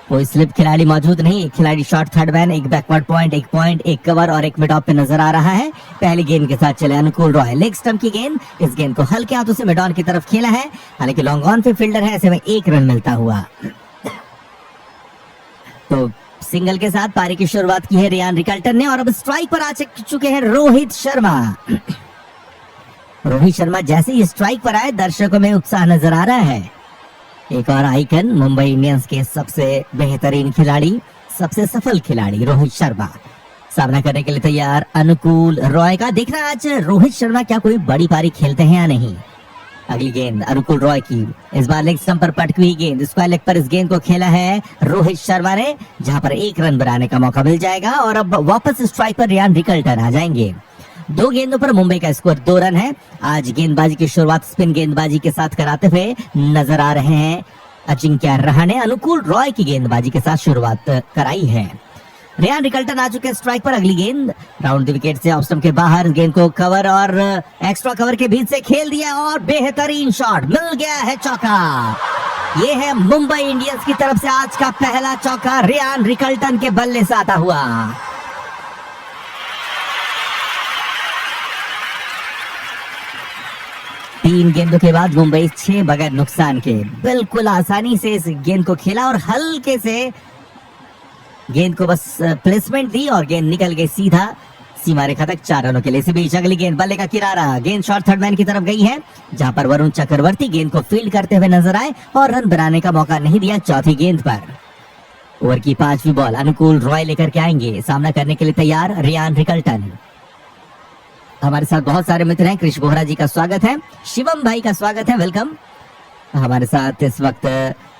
कोई स्लिप खिलाड़ी मौजूद नहीं। एक खिलाड़ी शॉर्ट थर्ड मैन, एक बैकवर्ड पॉइंट, एक कवर और एक मिड ऑफ पे नजर आ रहा है। पहली गेंद के साथ चले अनुकूल रॉय। लेग स्टंप की गेंद, इस गेंद को हल्के हाथों से मिड ऑन की तरफ खेला है, हालांकि लॉन्ग ऑन पे फील्डर है, ऐसे में 1 रन मिलता हुआ। तो सिंगल के साथ पारी की शुरुआत की है रियान रिकल्टन ने और अब स्ट्राइक पर आ चुके हैं रोहित शर्मा। रोहित शर्मा जैसे ही स्ट्राइक पर आए दर्शकों में उत्साह नजर आ रहा है। एक और आइकन, मुंबई इंडियंस के सबसे बेहतरीन खिलाड़ी, सबसे सफल खिलाड़ी रोहित शर्मा सामना करने के लिए तैयार अनुकूल रॉय का। देखना आज रोहित शर्मा क्या कोई बड़ी पारी खेलते हैं या नहीं। अगली गेंद अनुकूल रॉय की, इस बार लेग स्टंप पर पटकी हुई गेंद, स्क्वायर लेग पर इस गेंद को खेला है रोहित शर्मा ने, जहां पर 1 रन बनाने का मौका मिल जाएगा और अब वापस स्ट्राइक पर रियान रिकल्टन आ जाएंगे। 2 गेंदों पर मुंबई का स्कोर 2 रन है। आज गेंदबाजी की शुरुआत स्पिन गेंदबाजी के साथ कराते हुए नजर आ रहे हैं अजिंक्य रहाणे। अनुकूल रॉय की गेंदबाजी के साथ शुरुआत कराई है। रियान रिकल्टन आ चुके स्ट्राइक पर। अगली गेंद राउंड द विकेट से ऑफ स्टंप के बाहर, गेंद को कवर और एक्स्ट्रा कवर के बीच से खेल दिया और बेहतरीन शॉट, मिल गया है चौका। ये है मुंबई इंडियंस की तरफ से आज का पहला चौका रियान रिकल्टन के बल्ले से आता हुआ। तीन गेंदों के बाद मुंबई 6 बगैर नुकसान के बिल्कुल आसानी से इस गेंद को खेला और हल्के से गेंद को बस प्लेसमेंट दी और गेंद निकल गई सीधा सीमा रेखा तक 4 रनों के लिए। इसी बीच अगली गेंद बल्ले का किनारा, गेंद शॉर्ट थर्ड मैन की तरफ गई है, जहां पर वरुण चक्रवर्ती गेंद को फील्ड करते हुए नजर आए और रन बनाने का मौका नहीं दिया चौथी गेंद पर। ओवर की 5वीं बॉल अनुकूल रॉय लेकर के आएंगे। सामना करने के लिए तैयार रियान रिकल्टन। हमारे साथ बहुत सारे मित्र हैं। कृष्ण बोहरा जी का स्वागत है, शिवम भाई का स्वागत है, वेलकम। हमारे साथ इस वक्त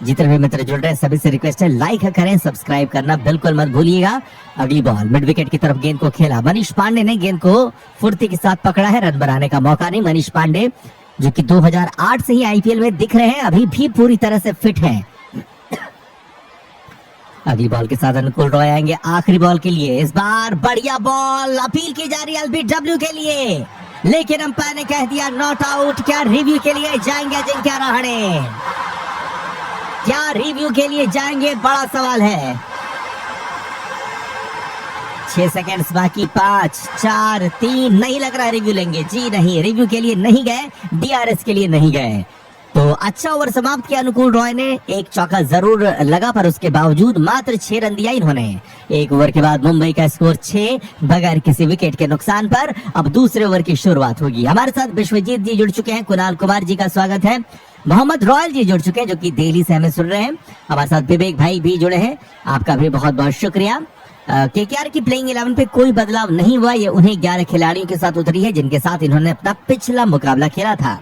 जितने भी मित्र जुड़ रहे हैं सभी से रिक्वेस्ट है लाइक करें, सब्सक्राइब करना बिल्कुल मत भूलिएगा। अगली बॉल मिड विकेट की तरफ गेंद को खेला, मनीष पांडे ने गेंद को फुर्ती के साथ पकड़ा है, रन बनाने का मौका नहीं। मनीष पांडे जो कि 2008 से ही आईपीएल में दिख रहे हैं, अभी भी पूरी तरह से फिट हैं। अगली बॉल के साथ अनुकूल रॉय आएंगे आखिरी बॉल के लिए। इस बार बढ़िया बॉल, अपील की जा रही है एलबीडब्ल्यू के लिए, लेकिन अंपायर ने कह दिया नॉट आउट। क्या रिव्यू के लिए जाएंगे अजिंक्य रहाणे? क्या रिव्यू के लिए जाएंगे, बड़ा सवाल है। 6 सेकंड्स बाकी, 5 4 3, नहीं लग रहा है रिव्यू लेंगे। जी नहीं, रिव्यू के लिए नहीं गए, डीआरएस के लिए नहीं गए। तो अच्छा ओवर समाप्त किया अनुकूल रॉय ने। एक चौका जरूर लगा पर उसके बावजूद मात्र 6 रन दिया इन्होंने। 1 ओवर के बाद मुंबई का स्कोर 6 बगैर किसी विकेट के नुकसान पर। अब दूसरे ओवर की शुरुआत होगी। हमारे साथ विश्वजीत जी जुड़ चुके हैं, कुणाल कुमार जी का स्वागत है, मोहम्मद रॉयल जी जुड़ चुके हैं जो कि दिल्ली से हमें सुन रहे हैं। हमारे साथ विवेक भाई भी जुड़े हैं, आपका भी बहुत बहुत शुक्रिया। केकेआर की प्लेइंग 11 पे कोई बदलाव नहीं हुआ, ये उन्हीं 11 खिलाड़ियों के साथ उतरी है जिनके साथ इन्होंने अपना पिछला मुकाबला खेला था।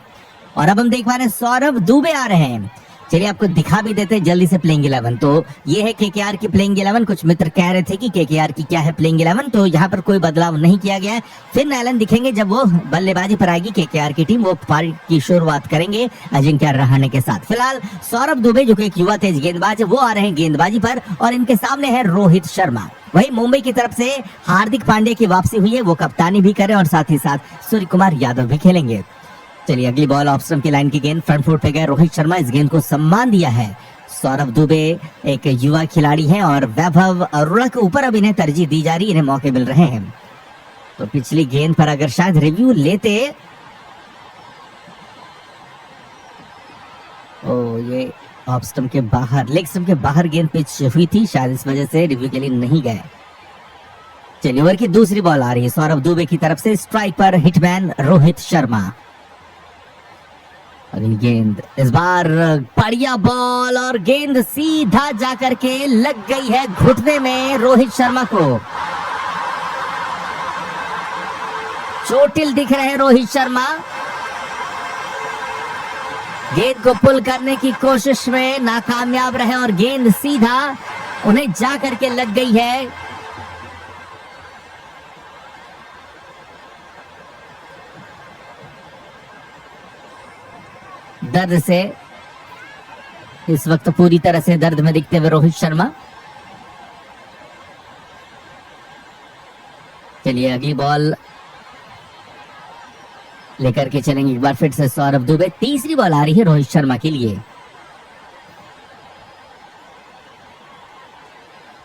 और अब हम देख पा रहे हैं सौरभ दुबे आ रहे हैं। चलिए आपको दिखा भी देते हैं जल्दी से प्लेइंग 11। तो ये है केकेआर की प्लेइंग 11। कुछ मित्र कह रहे थे कि केकेआर की क्या है प्लेइंग 11, तो यहाँ पर कोई बदलाव नहीं किया गया है। फिर एलन दिखेंगे जब वो बल्लेबाजी पर आएगी केकेआर की टीम, वो पारी की शुरुआत करेंगे अजिंक्य रहाणे के साथ। फिलहाल सौरभ दुबे जो कि एक युवा तेज गेंदबाज है, वो आ रहे हैं गेंदबाजी पर और इनके सामने है रोहित शर्मा। वही मुंबई की तरफ से हार्दिक पांड्या की वापसी हुई है, वो कप्तानी भी करे और साथ ही साथ सूर्य कुमार यादव भी खेलेंगे। चलिए अगली बॉल ऑफ स्टंप की लाइन की गेंद, फ्रंट फुट पे गए रोहित शर्मा, इस गेंद को सम्मान दिया है। सौरभ दुबे एक युवा खिलाड़ी हैं और वैभव अरोड़ा के ऊपर अब इन्हें तरजीह दी जा रही है, इन्हें मौके मिल रहे हैं। तो पिछली गेंद पर अगर शायद रिव्यू लेते, ओ ये ऑफ स्टंप के बाहर, लेग स्टंप के बाहर गेंद पिच हुई थी, शायद इस वजह से रिव्यू के लिए नहीं गए। चलिए ओवर की दूसरी बॉल आ रही है सौरभ दुबे की तरफ से, स्ट्राइक पर हिटमैन रोहित शर्मा। अगली गेंद, इस बार बढ़िया बॉल और गेंद सीधा जाकर के लग गई है घुटने में रोहित शर्मा को। चोटिल दिख रहे हैं रोहित शर्मा, गेंद को पुल करने की कोशिश में नाकामयाब रहे और गेंद सीधा उन्हें जाकर के लग गई है। दर्द से इस वक्त पूरी तरह से दर्द में दिखते हुए रोहित शर्मा। चलिए अगली बॉल लेकर के चलेंगे एक बार फिर से सौरभ दुबे। तीसरी बॉल आ रही है रोहित शर्मा के लिए।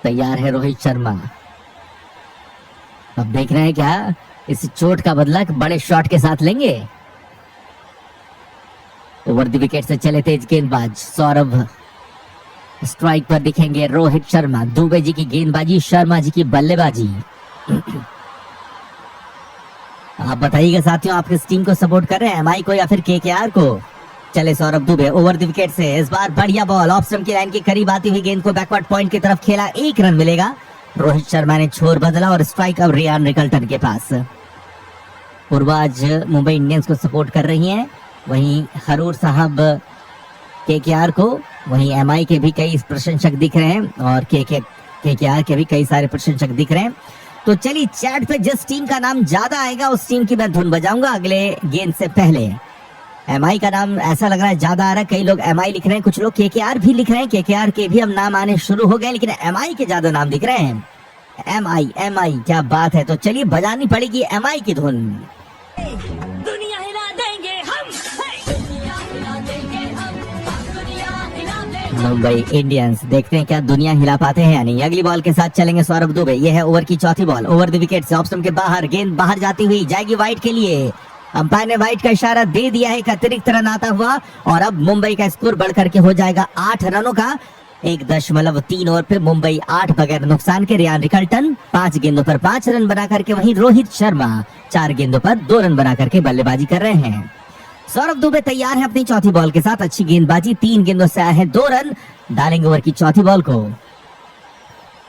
तैयार है रोहित शर्मा। अब देख रहे हैं क्या इस चोट का बदला बड़े शॉट के साथ लेंगे। ओवर द विकेट से चले तेज गेंदबाज सौरभ, स्ट्राइक पर दिखेंगे रोहित शर्मा। दुबे जी की गेंदबाजी, शर्मा जी की बल्लेबाजी। आप बताइएगा साथियों, आप किस टीम को सपोर्ट कर रहे हैं, एमआई को या फिर केकेआर को। चले Saurabh Dubey over the wicket से, इस बार बढ़िया बॉल ऑफ स्टंप की लाइन के करीब आती हुई गेंद को बैकवर्ड पॉइंट की तरफ खेला, 1 रन मिलेगा। रोहित शर्मा ने छोर बदला और स्ट्राइक अब रियान रिकल्टन के पास। पूर्वाज मुंबई इंडियंस को सपोर्ट कर रही हैं, वहीं हरूर साहब केकेआर को, वहीं एमआई के भी कई प्रशंसक दिख रहे हैं और केकेआर के भी कई सारे प्रशंसक दिख रहे हैं। तो चलिए चैट पे जिस टीम का नाम ज्यादा आएगा उस टीम की मैं धुन बजाऊंगा अगले गेंद से पहले। एमआई का नाम ऐसा लग रहा है ज्यादा आ रहा है, कई लोग एमआई लिख रहे हैं, कुछ लोग केकेआर भी लिख रहे हैं। केकेआर के भी अब नाम आने शुरू हो गए, लेकिन एमआई के ज्यादा नाम दिख रहे हैं। एमआई एमआई क्या बात है। तो चलिए बजानी पड़ेगी एमआई की धुन। दुनिया हिला देंगे हम, दुनिया हिला देंगे हम, दुनिया हिला देंगे। मुंबई इंडियंस देखते हैं क्या दुनिया हिला पाते हैं या नहीं। अगली बॉल के साथ चलेंगे सौरभ दुबे। यह है ओवर की चौथी बॉल। ओवर द विकेट से ऑफ स्टंप के बाहर, गेंद बाहर जाती हुई जाएगी वाइड के लिए। अंपायर ने वाइड का इशारा दे दिया है, एक अतिरिक्त रन आता हुआ और अब मुंबई का स्कोर बढ़कर के हो जाएगा 8 रनों का। 1.3 ओवर पे मुंबई 8 बगैर नुकसान के। रियान रिकल्टन 5 गेंदों पर 5 रन बना करके, वहीं रोहित शर्मा 4 गेंदों पर 2 रन बना करके बल्लेबाजी कर रहे हैं। सौरभ दुबे तैयार है अपनी चौथी बॉल के साथ। अच्छी गेंदबाजी, 3 गेंदों से आए हैं 2 रन। डालेंगे ओवर की चौथी बॉल को।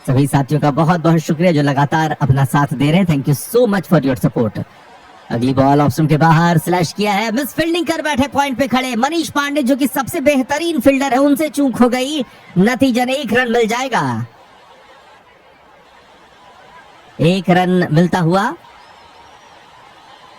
सभी साथियों का बहुत बहुत शुक्रिया जो लगातार अपना साथ दे रहे हैं। Thank you so much for your support. अगली बॉल ऑप्शन के बाहर, स्लैश किया है, मिस फील्डिंग कर बैठे पॉइंट पे खड़े मनीष पांडे जो कि सबसे बेहतरीन फील्डर है, उनसे चूक हो गई। नतीजन 1 रन मिल जाएगा। 1 रन मिलता हुआ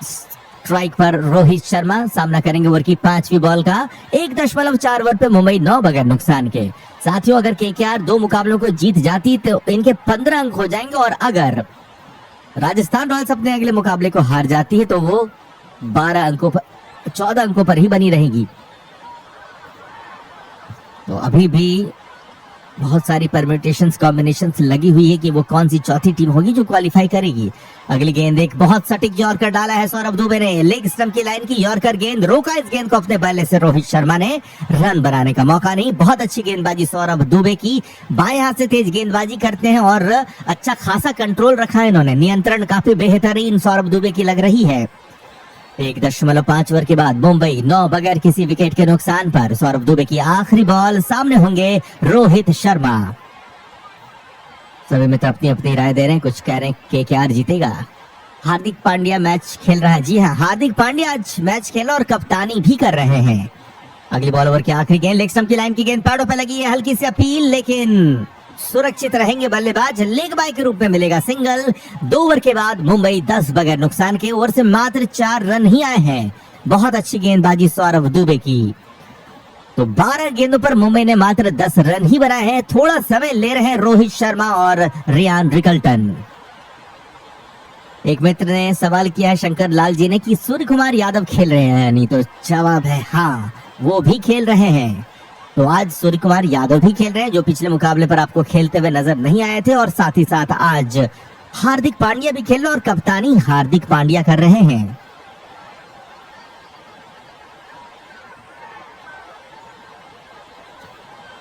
स्ट्राइक पर रोहित शर्मा सामना करेंगे ओवर की 5वीं बॉल का। 1.4 ओवर पे मुंबई 9 बगैर नुकसान के। साथियों अगर केकेआर 2 मुकाबलों को जीत जाती तो इनके 15 अंक हो जाएंगे और अगर राजस्थान रॉयल्स अपने अगले मुकाबले को हार जाती है तो वो 14 अंकों पर ही बनी रहेगी। तो अभी भी बहुत सारी परम्यूटेशंस कॉम्बिनेशंस लगी हुई है कि वो कौन सी चौथी टीम होगी जो क्वालिफाई करेगी। अगली गेंद, एक बहुत सटीक यॉर्कर डाला है सौरभ दुबे ने। लेग स्टंप की लाइन की यॉर्कर गेंद, रोका इस गेंद को अपने बल्ले से रोहित शर्मा ने। रन बनाने का मौका नहीं। बहुत अच्छी गेंदबाजी सौरभ दुबे की। बाएं हाथ से तेज गेंदबाजी करते हैं और अच्छा खासा कंट्रोल रखा है इन्होंने। नियंत्रण काफी बेहतरीन सौरभ दुबे की लग रही है। 1.5 ओवर के बाद मुंबई 9 बगैर किसी विकेट के नुकसान पर। सौरभ दुबे की आखिरी बॉल, सामने होंगे रोहित शर्मा। सभी मित्र अपनी अपनी राय दे रहे हैं, कुछ कह रहे हैं केकेआर जीतेगा। हार्दिक पांड्या मैच खेल रहा है। जी हाँ, हार्दिक पांड्या आज मैच खेला और कप्तानी भी कर रहे हैं। अगली बॉल ओवर की आखिरी गेंद, लेग स्टंप की लाइन की गेंद पैडों पे लगी है, हल्की सी अपील लेकिन सुरक्षित रहेंगे बल्लेबाज। लेग बाय के रूप में मिलेगा सिंगल। 2 ओवर के बाद मुंबई 10 बगैर नुकसान के। ओवर से मात्र 4 रन ही आए हैं। बहुत अच्छी गेंदबाजी सौरभ दुबे की। तो 12 गेंदों पर मुंबई ने मात्र 10 रन ही बनाए हैं। थोड़ा समय ले रहे हैं रोहित शर्मा और रियान रिकल्टन। एक मित्र ने सवाल किया है शंकर लाल जी ने कि सूर्य कुमार यादव खेल रहे हैं, नहीं तो जवाब है हाँ, वो भी खेल रहे हैं। तो आज सूर्य कुमार यादव भी खेल रहे हैं जो पिछले मुकाबले पर आपको खेलते हुए नजर नहीं आए थे। और साथ ही साथ आज हार्दिक पांड्या भी खेल रहे और कप्तानी हार्दिक पांड्या कर रहे हैं।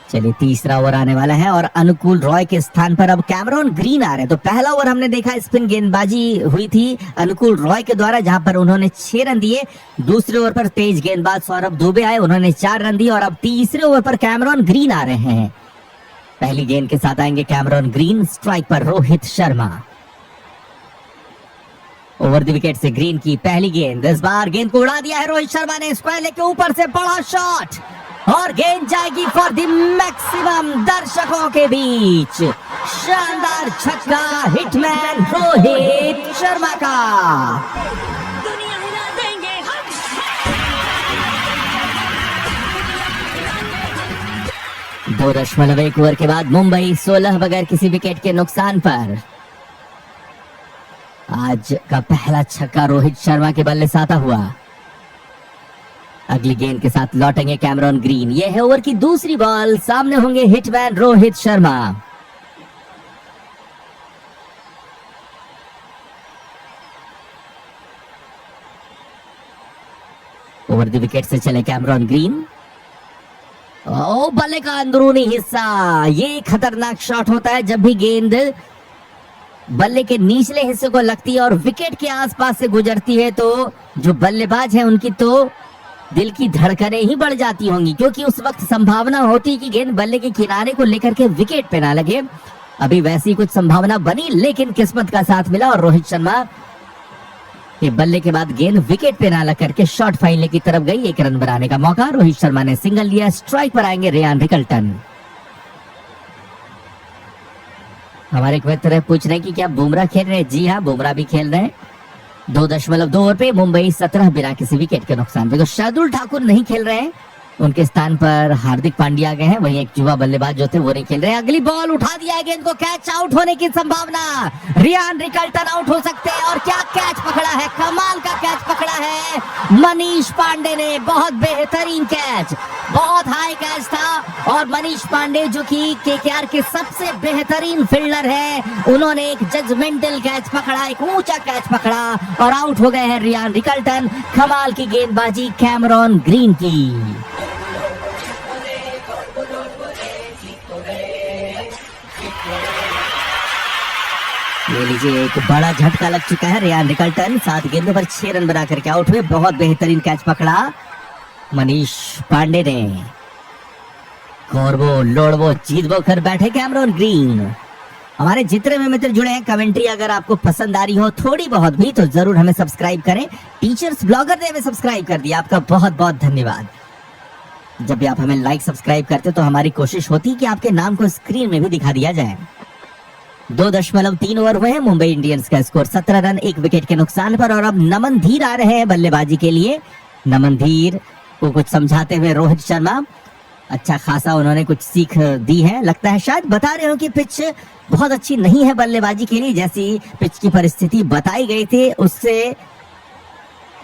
चलिए तीसरा ओवर आने वाला है और अनुकूल रॉय के स्थान पर अब कैमरॉन ग्रीन आ रहे हैं। तो पहला ओवर हमने देखा स्पिन गेंदबाजी हुई थी अनुकूल रॉय के द्वारा, जहां पर उन्होंने 6 रन दिए। दूसरे ओवर पर तेज गेंदबाज सौरभ दुबे आए, उन्होंने 4 रन दिए। और अब तीसरे ओवर पर कैमरॉन ग्रीन आ रहे हैं। पहली गेंद के साथ आएंगे कैमरॉन ग्रीन, स्ट्राइक पर Rohit Sharma. Over the wicket से ग्रीन की पहली गेंद, इस बार गेंद को उड़ा दिया है रोहित शर्मा ने। स्क्वायर लेग के ऊपर से बड़ा शॉट और गेंद जाएगी फॉर द मैक्सिमम। दर्शकों के बीच शानदार छक्का हिटमैन रोहित शर्मा का। दुनिया हिला देंगे हम। 2.1 ओवर के बाद मुंबई 16 बगैर किसी विकेट के नुकसान पर। आज का पहला छक्का रोहित शर्मा के बल्ले से आता हुआ। अगली गेंद के साथ लौटेंगे कैमरॉन ग्रीन। यह है ओवर की दूसरी बॉल, सामने होंगे hitman Rohit Sharma. Over the wicket से चले कैमरॉन ग्रीन। ओ बल्ले का अंदरूनी हिस्सा, ये खतरनाक शॉट होता है जब भी गेंद बल्ले के निचले हिस्से को लगती है और विकेट के आसपास से गुजरती है, तो जो बल्लेबाज है उनकी तो दिल की धड़कनें ही बढ़ जाती होंगी, क्योंकि उस वक्त संभावना होती है कि गेंद बल्ले के किनारे को लेकर के विकेट पे ना लगे। अभी वैसी कुछ संभावना बनी, लेकिन किस्मत का साथ मिला और रोहित शर्मा के बल्ले के बाद गेंद विकेट पे ना लग करके शॉर्ट फाइनल की तरफ गई। 1 रन बनाने का मौका, रोहित शर्मा ने सिंगल लिया। स्ट्राइक पर आएंगे रियान रिकल्टन। हमारे एक मित्र पूछ रहे हैं कि क्या बुमराह खेल रहे हैं? जी हाँ, बुमराह भी खेल रहे हैं। 2.2 ओवर पे मुंबई 17 बिना किसी विकेट के नुकसान पे। तो शार्दुल ठाकुर नहीं खेल रहे हैं, उनके स्थान पर हार्दिक पांड्या आ गए हैं। वहीं एक युवा बल्लेबाज जो थे वो नहीं खेल रहे हैं। अगली बॉल उठा दिया है, गेंद को कैच आउट होने की संभावना। रियान रिकल्टन आउट हो सकते हैं। और क्या कैच पकड़ा है, कमाल का कैच पकड़ा है मनीष पांडे ने। बहुत बेहतरीन कैच, बहुत हाई कैच था। और मनीष पांडे जो कि केकेआर के सबसे बेहतरीन फील्डर है, उन्होंने एक जजमेंटल कैच पकड़ा, एक ऊंचा कैच पकड़ा और आउट हो गए हैं रियान रिकल्टन। कमाल की गेंदबाजी कैमरॉन ग्रीन की। ये लीजिए, एक बड़ा झटका लग चुका है। रियान रिकल्टन 7 गेंदों पर 6 रन बना करके आउट हुए। बहुत बेहतरीन कैच पकड़ा मनीष पांडे ने। कोरबो लोड़बो जीतबो कर बैठे कैमरॉन ग्रीन। हमारे जितने भी मित्र जुड़े हैं, कमेंट्री अगर आपको पसंद आ रही हो थोड़ी बहुत भी, तो जरूर हमें सब्सक्राइब करें। टीचर्स ब्लॉगर ने हमें सब्सक्राइब कर दिया, आपका बहुत बहुत धन्यवाद। जब भी आप हमें लाइक सब्सक्राइब करते तो हमारी कोशिश होती है कि आपके नाम को स्क्रीन में भी दिखा दिया जाए। 2.3 ओवर हुए हैं। मुंबई इंडियंस का स्कोर 17 रन 1 विकेट के नुकसान पर। और अब नमन धीर आ रहे हैं बल्लेबाजी के लिए। नमन धीर को कुछ समझाते हुए रोहित शर्मा। अच्छा खासा उन्होंने कुछ सीख दी है, लगता है शायद बता रहे हो कि पिच बहुत अच्छी नहीं है बल्लेबाजी के लिए। जैसी पिच की परिस्थिति बताई गई थी उससे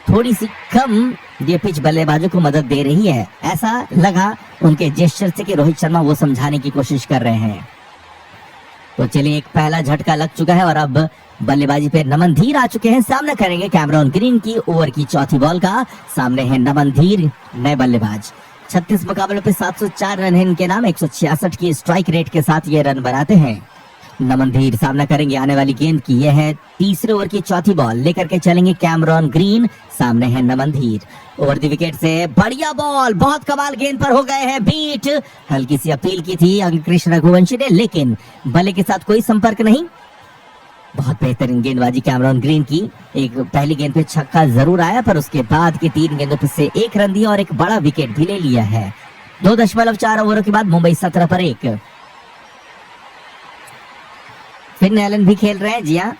थोड़ी सी कम ये पिच बल्लेबाजों को मदद दे रही है, ऐसा लगा उनके जेस्चर से कि रोहित शर्मा वो समझाने की कोशिश कर रहे हैं। तो चलिए, एक पहला झटका लग चुका है और अब बल्लेबाजी पे नमन धीर आ चुके हैं। सामना करेंगे कैमरॉन ग्रीन की। ओवर की चौथी बॉल का सामने है नमन धीर, नए बल्लेबाज। 36 मुकाबलों पे 704 रन है इनके नाम। 166 की स्ट्राइक रेट के साथ ये रन बनाते हैं। नमन धीर सामना करेंगे आने वाली गेंद की। यह है तीसरे ओवर की चौथी बॉल, लेकर के चलेंगे कैमरॉन ग्रीन। सामने है नमन धीर। ओवर द विकेट से बढ़िया बॉल, बहुत कमाल गेंद पर हो गए हैं बीट। हल्की सी अपील की थी अंकृष्ण रघुवंशी ने, लेकिन बल्ले के साथ कोई संपर्क नहीं। बहुत बेहतरीन गेंदबाजी कैमरॉन ग्रीन की। एक पहली गेंद पे छक्का जरूर आया, पर उसके बाद के 3 गेंदों पे से 1 रन दिया और एक बड़ा विकेट भी ले लिया है। 2.4 ओवरों के बाद मुंबई 17 पर 1। फिन एलन भी खेल रहे हैं। जी हाँ,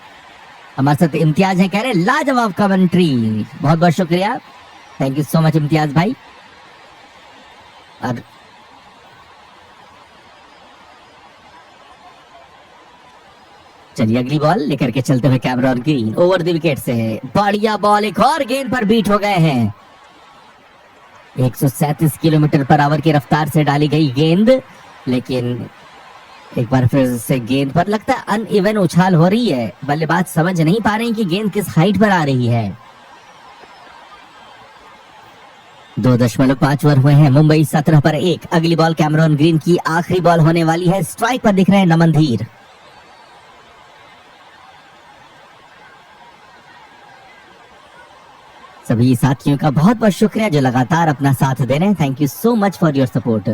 हमारे साथ इम्तियाज है, कह रहे लाजवाब कमेंट्री। बहुत बहुत शुक्रिया, thank you so much Imtiaz भाई। और चलिए अगली बॉल लेकर के चलते हुए Cameron green. Over the wicket से बढ़िया बॉल, एक और गेंद पर बीट हो गए हैं। 137 किलोमीटर पर आवर की रफ्तार से डाली गई गेंद, लेकिन एक बार फिर से गेंद पर लगता है अनइवन उछाल हो रही है। बल्लेबाज समझ नहीं पा रहे हैं कि गेंद किस हाइट पर आ रही है। 2.5 ओवर हुए हैं। मुंबई 17 पर 1। अगली बॉल कैमरॉन ग्रीन की आखिरी बॉल होने वाली है। स्ट्राइक पर दिख रहे हैं नमन धीर। सभी साथियों का बहुत बहुत शुक्रिया जो लगातार अपना साथ दे रहे हैं। Thank you so much for your support.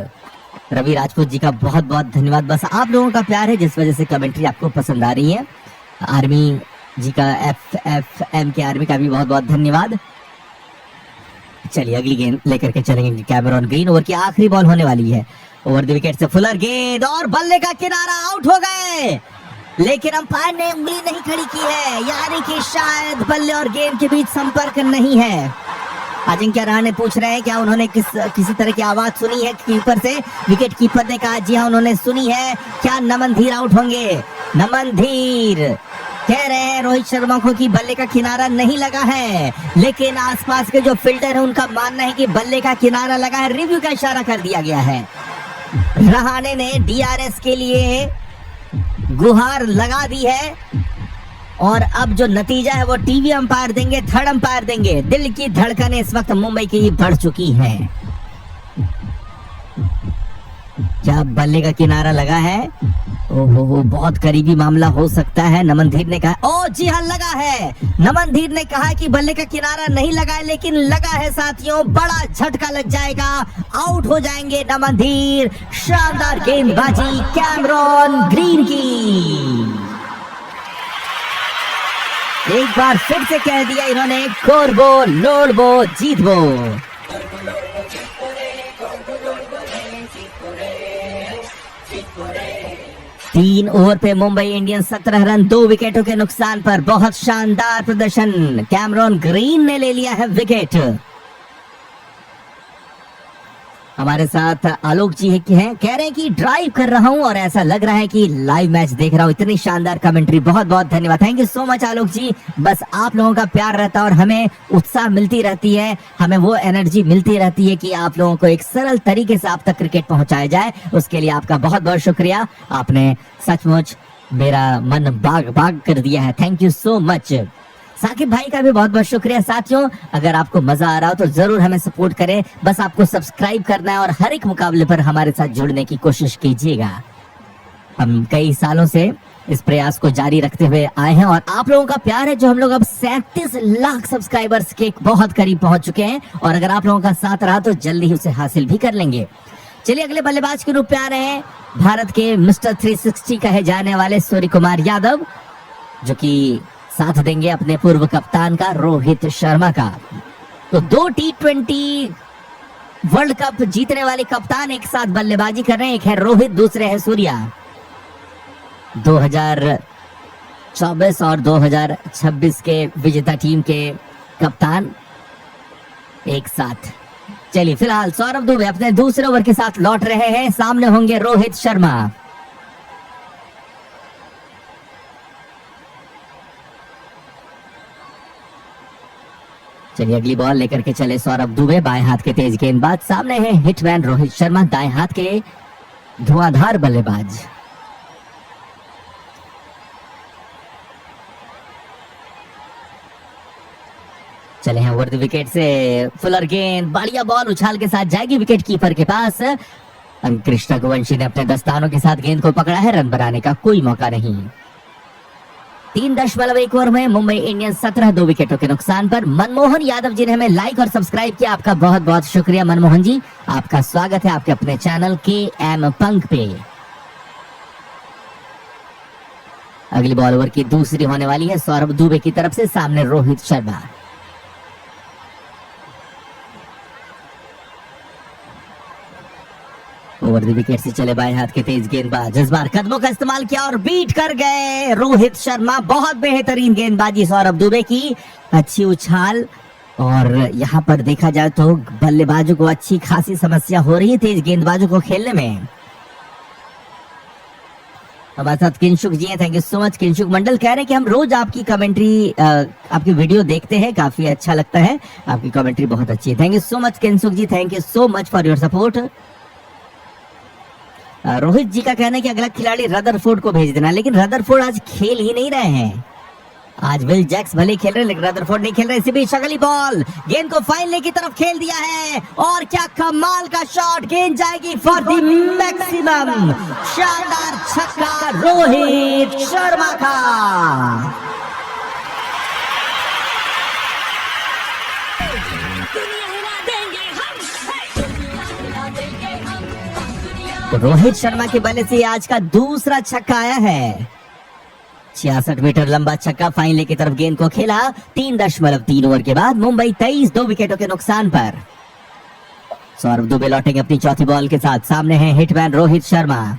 Ravi Rajput ji का बहुत बहुत धन्यवाद। बस आप लोगों का प्यार है जिस वजह से कमेंट्री आपको पसंद आ रही है। आर्मी जी का, FFM के आर्मी का भी बहुत बहुत धन्यवाद। चलिए अगली गेंद लेकर के चलेंगे कैमरॉन ग्रीन। ओवर की आखिरी बॉल होने वाली है। ओवर द विकेट से फुलर गेंद और बल्ले का किनारा, आउट हो गए, लेकिन अंपायर ने उंगली नहीं खड़ी की है, यानी कि शायद बल्ले और गेंद के बीच संपर्क नहीं है। अजिंक्य रहाणे पूछ रहे हैं क्या उन्होंने किसी तरह की आवाज सुनी है कीपर से। विकेट कीपर ने कहा जी हाँ उन्होंने सुनी है। क्या नमन धीर आउट होंगे? नमन धीर कह रहे हैं रोहित शर्मा को कि बल्ले का किनारा नहीं लगा है, लेकिन आसपास के जो फील्डर है उनका मानना है कि बल्ले का किनारा लगा है। रिव्यू का इशारा कर दिया गया है। रहाणे ने DRS के लिए गुहार लगा दी है। और अब जो नतीजा है वो टीवी अंपायर देंगे, थर्ड अंपायर देंगे। दिल की धड़कनें इस वक्त मुंबई की बढ़ चुकी हैं। क्या बल्ले का किनारा लगा है? ओहो, बहुत करीबी मामला हो सकता है। नमन धीर ने कहा, ओ जी हाँ लगा है। नमन धीर ने कहा कि बल्ले का किनारा नहीं लगा है, लेकिन लगा है साथियों, बड़ा झटका लग जाएगा, आउट हो जाएंगे नमन धीर। शानदार गेंदबाजी कैमरॉन ग्रीन की। एक बार फिर से कह दिया इन्होंने, कोरबो लोड़बो जीतबो। 3 ओवर पे मुंबई इंडियंस 17 रन 2 विकेटों के नुकसान पर। बहुत शानदार प्रदर्शन, कैमरॉन ग्रीन ने ले लिया है विकेट। हमारे साथ आलोक जी हैं, कह रहे हैं कि ड्राइव कर रहा हूं और ऐसा लग रहा है कि लाइव मैच देख रहा हूं। इतनी शानदार कमेंट्री, बहुत बहुत धन्यवाद, थैंक यू सो मच आलोक जी। बस आप लोगों का प्यार रहता है और हमें उत्साह मिलती रहती है, हमें वो एनर्जी मिलती रहती है कि आप लोगों को एक सरल तरीके से आप तक क्रिकेट पहुंचाया जाए। उसके लिए आपका बहुत बहुत शुक्रिया। आपने सचमुच मेरा मन बाग बाग कर दिया है, thank you so much. Saqib भाई का भी बहुत बहुत शुक्रिया। साथियों, अगर आपको मजा आ रहा हो तो जरूर हमें सपोर्ट करें। बस आपको सब्सक्राइब करना है और हर एक मुकाबले पर हमारे साथ जुड़ने की कोशिश कीजिएगा। हम कई सालों से इस प्रयास को जारी रखते हुए आए हैं और आप लोगों का प्यार है जो हम लोग अब 37 लाख सब्सक्राइबर्स के बहुत करीब पहुंच चुके हैं। और अगर आप लोगों का साथ रहा तो जल्दी ही उसे हासिल भी कर लेंगे। चलिए अगले बल्लेबाज के रूप में आ रहे हैं भारत के मिस्टर 360 कहे जाने वाले सूर्य कुमार यादव, जो कि साथ देंगे अपने पूर्व कप्तान का रोहित शर्मा का। तो 2 T20 वर्ल्ड कप जीतने वाले कप्तान एक साथ बल्लेबाजी कर रहे हैं। एक है रोहित, दूसरे है सूर्या। 2024 और 2026 के विजेता टीम के कप्तान एक साथ। चलिए फिलहाल सौरभ दुबे अपने दूसरे ओवर के साथ लौट रहे हैं। सामने होंगे रोहित शर्मा। चलिए अगली बॉल लेकर के चले सौरभ दुबे, बाएं हाथ के तेज गेंदबाज। सामने है हिटमैन रोहित शर्मा, दाएं हाथ के धुआंधार बल्लेबाज। चले हैं ओवर द विकेट से, फुलर गेंद, बढ़िया बॉल उछाल के साथ जाएगी विकेट कीपर के पास। कृष्णा गोवंशी ने अपने दस्तानों के साथ गेंद को पकड़ा है, रन बनाने का कोई मौका नहीं। 3.1 ओवर में मुंबई इंडियंस 17 2 विकेटों के नुकसान पर। मनमोहन यादव जी ने हमें लाइक और सब्सक्राइब किया, आपका बहुत बहुत शुक्रिया मनमोहन जी। आपका स्वागत है आपके अपने चैनल KM पंख पे। अगली बॉल ओवर की दूसरी होने वाली है सौरभ दुबे की तरफ से। सामने Rohit Sharma. Over the wicket से चले बाएं हाथ के तेज गेंदबाज। इस बार कदमों का इस्तेमाल किया और बीट कर गए रोहित शर्मा। बहुत बेहतरीन गेंदबाजी सौरभ दुबे की, अच्छी उछाल। और यहाँ पर देखा जाए तो बल्लेबाजों को अच्छी खासी समस्या हो रही है तेज गेंदबाजों को खेलने में। हमारे साथ किंशुक जी हैं, thank you so much. Kinshuk मंडल कह रहे हैं कि हम रोज आपकी कमेंट्री, आपकी वीडियो देखते हैं, काफी अच्छा लगता है, आपकी कमेंट्री बहुत अच्छी है। Thank you so much Kinshuk ji, thank you so much for your support. Rohit ji का कहना है कि अगला खिलाड़ी रदरफोर्ड को भेज देना, लेकिन रदरफोर्ड आज खेल ही नहीं रहे हैं। आज विल जैक्स भले खेल रहे हैं लेकिन रदरफोर्ड नहीं खेल रहे। इसी बीच अगली बॉल, गेंद को फाइन ले की तरफ खेल दिया है और क्या कमाल का शॉट, गेंद जाएगी फॉर द मैक्सिमम। शानदार छक्का रोहित शर्मा का। दुनिया हिला देंगे हम, दुनिया हिला देंगे हम, दुनिया। रोहित शर्मा के बल्ले से आज का दूसरा छक्का आया है। 66 मीटर लंबा छक्का फाइन ले की तरफ गेंद को खेला। 3.3 ओवर के बाद मुंबई 23 2 विकेटों के नुकसान पर। सौरभ दुबे लौटेंगे अपनी चौथी बॉल के साथ। सामने है hitman Rohit Sharma.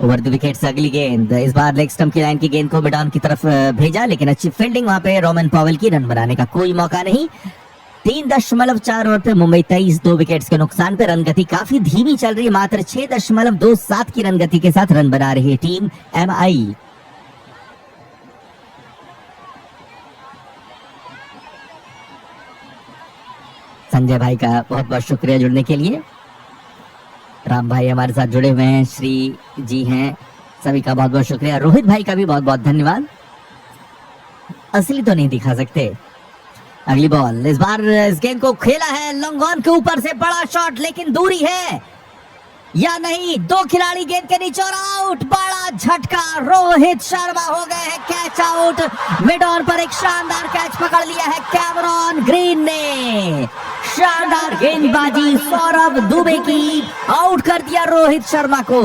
Over the wicket से अगली गेंद, इस बार लेग स्टंप की लाइन की गेंद को मिड ऑन की तरफ भेजा, लेकिन अच्छी फील्डिंग वहां पे रोमन पॉवेल की, रन बनाने का कोई मौका नहीं। 3.4 ओवर पे मुंबई 23 2 विकेट्स के नुकसान पे। रन गति काफी धीमी चल रही है, मात्र 6.27 की रन गति के साथ रन बना रही है टीम MI। संजय भाई का बहुत बहुत शुक्रिया जुड़ने के लिए। राम भाई हमारे साथ जुड़े हुए हैं, श्री जी हैं, सभी का बहुत बहुत शुक्रिया। रोहित भाई का भी बहुत बहुत धन्यवाद। असली तो नहीं दिखा सकते। अगली बॉल, इस बार इस गेंद को खेला है लॉन्ग ऑन के ऊपर से, बड़ा शॉट लेकिन दूरी है या नहीं, दो खिलाड़ी गेंद के नीचे और आउट। बड़ा झटका, रोहित शर्मा हो गए हैं कैच आउट। मिड ऑन पर एक शानदार कैच पकड़ लिया है कैमरॉन ग्रीन ने। शानदार गेंदबाजी सौरभ दुबे की, आउट कर दिया रोहित शर्मा को।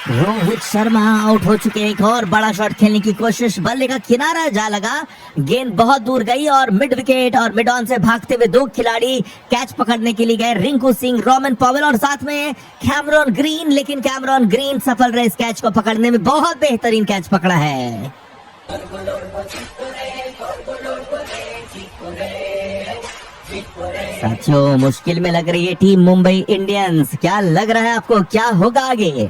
रोहित शर्मा आउट हो चुके हैं। एक और बड़ा शॉट खेलने की कोशिश, बल्ले का किनारा जा लगा, गेंद बहुत दूर गई और मिड विकेट और मिड ऑन से भागते हुए दो खिलाड़ी कैच पकड़ने के लिए गए, रिंकू सिंह, रोमन पॉवेल और साथ में कैमरॉन ग्रीन। लेकिन कैमरॉन ग्रीन सफल रहे इस कैच को पकड़ने में, बहुत बेहतरीन कैच पकड़ा है। साथियों, मुश्किल में लग रही है टीम मुंबई इंडियंस। क्या लग रहा है आपको, क्या होगा आगे?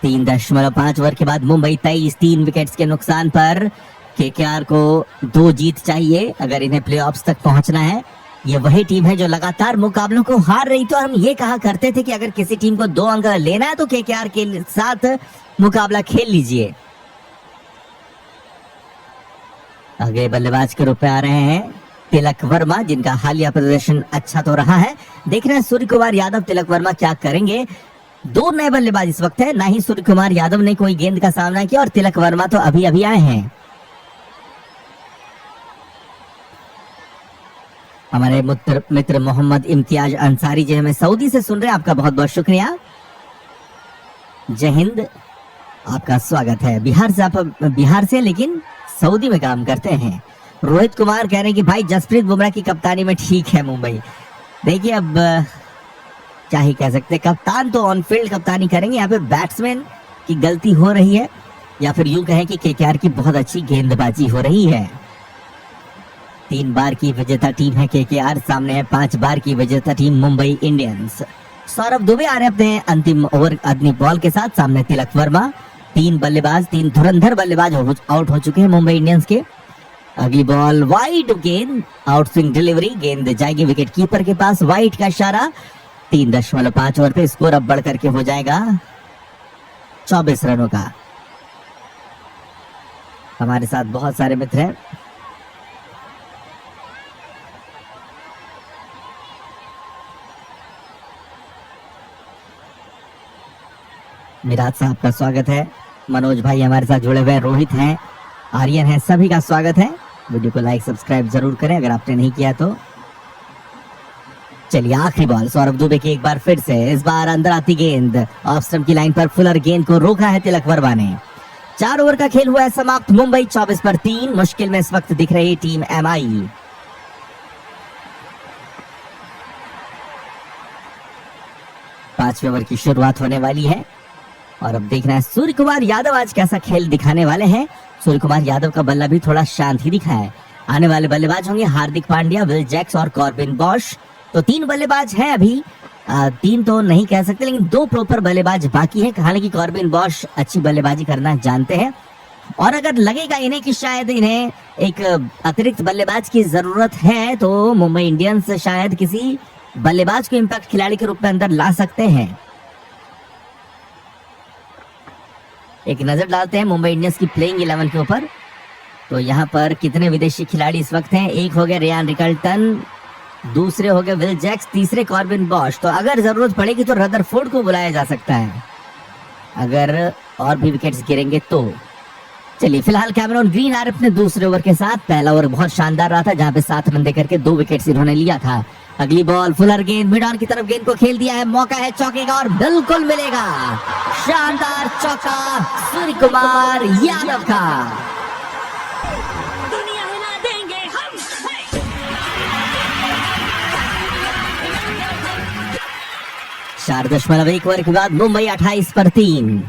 3.5 ओवर के बाद मुंबई 23 विकेट्स के नुकसान पर। केकेआर को 2 जीत चाहिए अगर इन्हें प्लेऑफ्स तक पहुंचना है। ये वही टीम है जो लगातार मुकाबलों को हार रही थी और हम ये कहा करते थे कि अगर किसी टीम को 2 अंक लेना है तो केकेआर के साथ मुकाबला खेल लीजिए। आगे बल्लेबाज के रूप में आ रहे हैं तिलक वर्मा, जिनका हालिया प्रदर्शन अच्छा तो रहा है। देख रहे हैं सूर्य कुमार यादव, तिलक वर्मा क्या करेंगे। 2 नए बल्लेबाज इस वक्त है, ना ही सूर्य कुमार यादव ने कोई गेंद का सामना किया और तिलक वर्मा तो अभी अभी आए हैं। हमारे मित्र मोहम्मद इम्तियाज अंसारी जी हमें सऊदी से सुन रहे हैं, आपका बहुत बहुत शुक्रिया। जय हिंद, आपका स्वागत है। बिहार से, आप बिहार से लेकिन सऊदी में काम करते हैं। रोहित कुमार कह रहे हैं कि भाई जसप्रीत बुमराह की कप्तानी में ठीक है मुंबई। देखिए अब क्या ही कह सकते, कप्तान तो ऑन फील्ड कप्तानी करेंगे, यहाँ पे बैट्समैन की गलती हो रही है या फिर यूं कहें कि केकेआर की बहुत अच्छी गेंदबाजी हो रही है। 3 बार की विजेता टीम है केकेआर, सामने है 5 बार की विजेता टीम मुंबई इंडियंस। सौरभ दुबे आ रहे अपने अंतिम ओवर अपनी बॉल के साथ, सामने तिलक वर्मा। 3 बल्लेबाज, 3 धुरंधर बल्लेबाज आउट हो चुके हैं मुंबई इंडियंस के। अगली बॉल वाइड गेंद, आउट स्विंग डिलीवरी, गेंद जाएगी विकेट कीपर के पास, वाइड का इशारा। 3.5 ओवर पे स्कोर अब बढ़ करके हो जाएगा 24 रनों का। हमारे साथ बहुत सारे मित्र हैं। मिराज साहब का स्वागत है, मनोज भाई हमारे साथ जुड़े हुए हैं, रोहित हैं, आर्यन है, सभी का स्वागत है। वीडियो को लाइक सब्सक्राइब जरूर करें अगर आपने नहीं किया तो। चलिए आखिरी बॉल सौरभ दुबे की एक बार फिर से, इस बार अंदर आती गेंद, ऑफ स्टंप की लाइन पर फुलर गेंद को रोका है तिलक वर्मा ने। 4 ओवर का खेल हुआ है समाप्त, मुंबई 24 पर 3 मुश्किल में इस वक्त दिख रही टीम एमआई। पांचवें ओवर की शुरुआत होने वाली है और अब देखना है सूर्य कुमार यादव आज कैसा खेल दिखाने वाले हैं। सूर्य कुमार यादव का बल्ला भी थोड़ा शांत ही दिखा है। आने वाले बल्लेबाज होंगे हार्दिक पांड्या, विल जैक्स और कॉर्बिन बॉश। तो 3 बल्लेबाज हैं अभी, 3 तो नहीं कह सकते लेकिन 2 प्रॉपर बल्लेबाज बाकी हैं। हालांकि कॉर्बिन बॉश अच्छी बल्लेबाजी करना जानते हैं और अगर लगेगा इन्हें कि शायद इन्हें एक अतिरिक्त बल्लेबाज की जरूरत है तो मुंबई इंडियंस शायद किसी बल्लेबाज को इम्पैक्ट खिलाड़ी के रूप में अंदर ला सकते हैं। एक नजर डालते हैं मुंबई इंडियंस की प्लेइंग 11 के ऊपर। तो यहाँ पर कितने विदेशी खिलाड़ी इस वक्त हैं? एक हो गया रियान रिकल्टन, दूसरे हो गए विल जैक्स, तीसरे कॉर्बिन बॉश। तो अगर जरूरत पड़ेगी तो रदरफोर्ड को बुलाया जा सकता है अगर और भी विकेट्स गिरेंगे तो। चलिए फिलहाल कैमरॉन ग्रीन आ रहे अपने दूसरे ओवर के साथ। पहला ओवर बहुत शानदार रहा था जहां पे 7 रन देकर के 2 विकेट्स इन्होंने लिया था। अगली बॉल फुलर गेंद, मिड ऑन की तरफ गेंद को खेल दिया है, मौका है चौके का और बिल्कुल मिलेगा। शानदार चौका सूर्य कुमार यादव का। दुनिया हिला देंगे हम। 4.1 ओवर के बाद मुंबई 28 पर 3।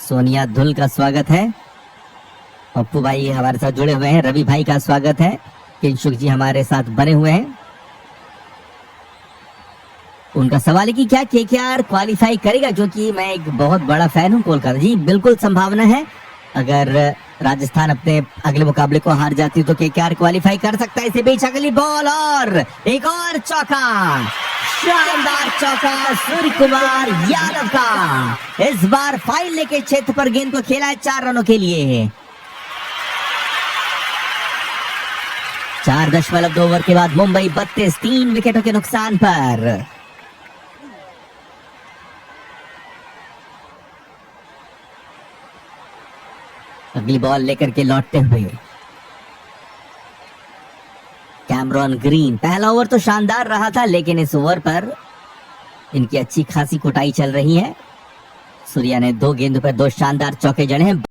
सोनिया धुल का स्वागत है, पप्पू भाई हमारे साथ जुड़े हुए हैं, रवि भाई का स्वागत है, किंशुक जी हमारे साथ बने हुए हैं। उनका सवाल है कि क्या केकेआर क्वालिफाई करेगा, जो कि मैं एक बहुत बड़ा फैन हूं कोलकाता। जी बिल्कुल संभावना है, अगर राजस्थान अपने अगले मुकाबले को हार जाती तो केकेआर क्वालिफाई कर सकता है। इसी बीच अगली बॉल और एक और चौका, शानदार चौका सूर्य कुमार यादव का। इस बार फाइनल के क्षेत्र पर गेंद को खेला है 4 रनों के लिए। 4.2 ओवर के बाद मुंबई 32 3 विकेटों के नुकसान पर। अगली बॉल लेकर के लौटते हुए कैमरॉन ग्रीन। पहला ओवर तो शानदार रहा था, लेकिन इस ओवर पर इनकी अच्छी खासी कुटाई चल रही है। सूर्या ने 2 गेंदों पर 2 शानदार चौके जड़े हैं।